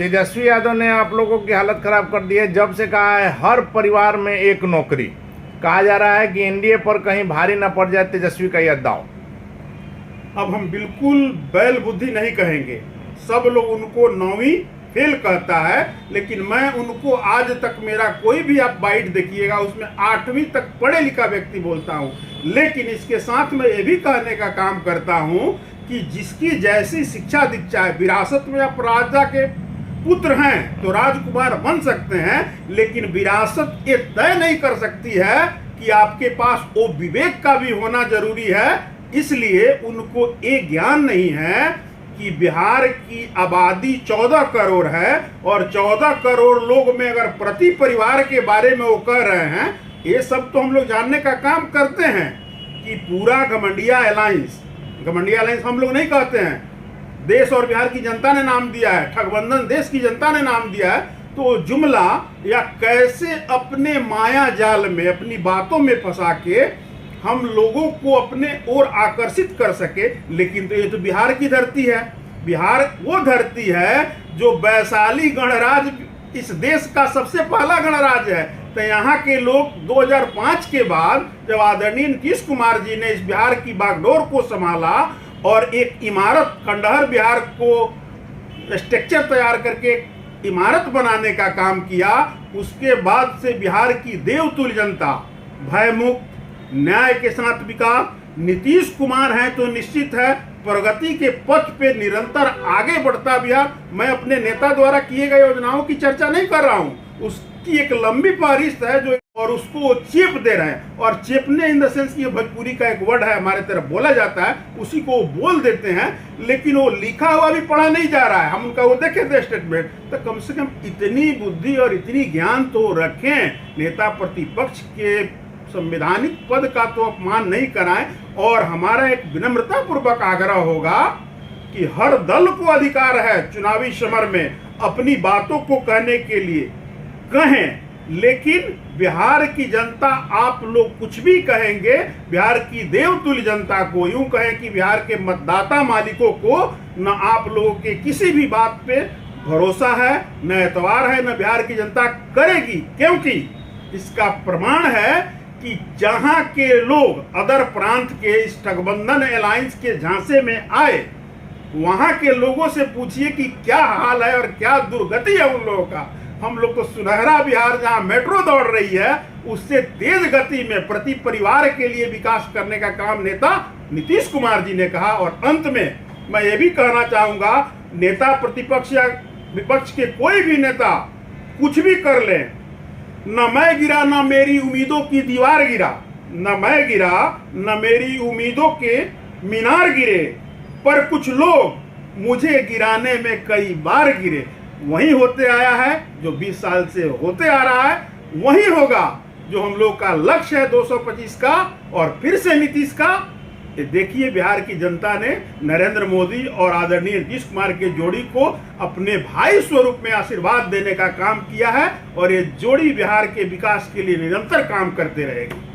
तेजस्वी यादव ने आप लोगों की हालत खराब कर दी है। जब से कहा है हर परिवार में एक नौकरी, कहा जा रहा है कि एनडीए पर कहीं भारी ना पड़ जाए तेजस्वी का यह दांव। अब हम बिल्कुल बैल बुद्धि नहीं कहेंगे, सब लोग उनको 9वीं फेल कहता है, लेकिन मैं उनको आज तक मेरा कोई भी आप बाइट देखिएगा उसमें 8वीं तक पढ़े लिखा व्यक्ति बोलता हूं। लेकिन इसके साथ मैं ये भी कहने का काम करता हूं कि जिसकी जैसी शिक्षा दीक्षा है, विरासत में आप राजा के पुत्र हैं तो राजकुमार बन सकते हैं, लेकिन विरासत ये तय नहीं कर सकती है कि आपके पास वो विवेक का भी होना जरूरी है। इसलिए उनको ये ज्ञान नहीं है कि बिहार की आबादी 14 करोड़ है और 14 करोड़ लोग में अगर प्रति परिवार के बारे में वो कह रहे हैं, ये सब तो हम लोग जानने का काम करते हैं कि पूरा घमंडिया अलायंस हम लोग नहीं कहते हैं, देश और बिहार की जनता ने नाम दिया है, ठगबंधन देश की जनता ने नाम दिया है। तो जुमला या कैसे अपने माया जाल में अपनी बातों में फंसा के हम लोगों को अपने ओर आकर्षित कर सके। लेकिन तो ये तो बिहार की धरती है, बिहार वो धरती है जो वैशाली गणराज इस देश का सबसे पहला गणराज है। तो यहाँ के लोग 2005 के बाद जब आदरणीय नीतीश कुमार जी ने इस बिहार की बागडोर को संभाला और एक इमारत खंडहर बिहार को स्ट्रक्चर तैयार करके इमारत बनाने का काम किया, उसके बाद से बिहार की देवतुल्य जनता भयमुक्त न्याय के साथ विकास, नीतीश कुमार हैं तो निश्चित है प्रगति के पथ पे निरंतर आगे बढ़ता बिहार। मैं अपने नेता द्वारा किए गए योजनाओं की चर्चा नहीं कर रहा हूं, उसकी एक लंबी फहरिस्त है जो और उसको चेप दे रहे हैं। और चेपने इन द सेंस की भोजपुरी का एक वर्ड है हमारे तरफ बोला जाता है, उसी को बोल देते हैं, लेकिन वो लिखा हुआ भी पढ़ा नहीं जा रहा है। हम उनका वो देखे थे स्टेटमेंट, तो कम से कम इतनी बुद्धि और इतनी ज्ञान तो रखें, नेता प्रतिपक्ष के संवैधानिक पद का तो अपमान नहीं कराएं। और हमारा एक विनम्रता पूर्वक आग्रह होगा कि हर दल को अधिकार है चुनावी समर में अपनी बातों को कहने के लिए कहें, लेकिन बिहार की जनता आप लोग कुछ भी कहेंगे, बिहार की देवतुल्य जनता को यूं कहें कि बिहार के मतदाता मालिकों को न आप लोगों के किसी भी बात पे भरोसा है, न एतवार है, न बिहार की जनता करेगी। क्योंकि इसका प्रमाण है कि जहां के लोग अदर प्रांत के इस ठगबंधन अलायंस के झांसे में आए, वहां के लोगों से पूछिए कि क्या हाल है और क्या दुर्गति है उन लोगों का। हम लोग तो सुनहरा बिहार जहां मेट्रो दौड़ रही है, उससे तेज गति में प्रति परिवार के लिए विकास करने का काम नेता नीतीश कुमार जी ने कहा। और अंत में मैं ये भी कहना चाहूंगा, नेता प्रतिपक्ष या विपक्ष के कोई भी नेता कुछ भी कर ले, न मैं गिरा न मेरी उम्मीदों की दीवार गिरा, न मैं गिरा न मेरी उम्मीदों के मीनार गिरे, पर कुछ लोग मुझे गिराने में कई बार गिरे। वही होते आया है जो 20 साल से होते आ रहा है, वही होगा जो हम लोग का लक्ष्य है 225 का और फिर से नीतीश का। ये देखिए बिहार की जनता ने नरेंद्र मोदी और आदरणीय नीतीश कुमार के जोड़ी को अपने भाई स्वरूप में आशीर्वाद देने का काम किया है और ये जोड़ी बिहार के विकास के लिए निरंतर काम करते रहेगी।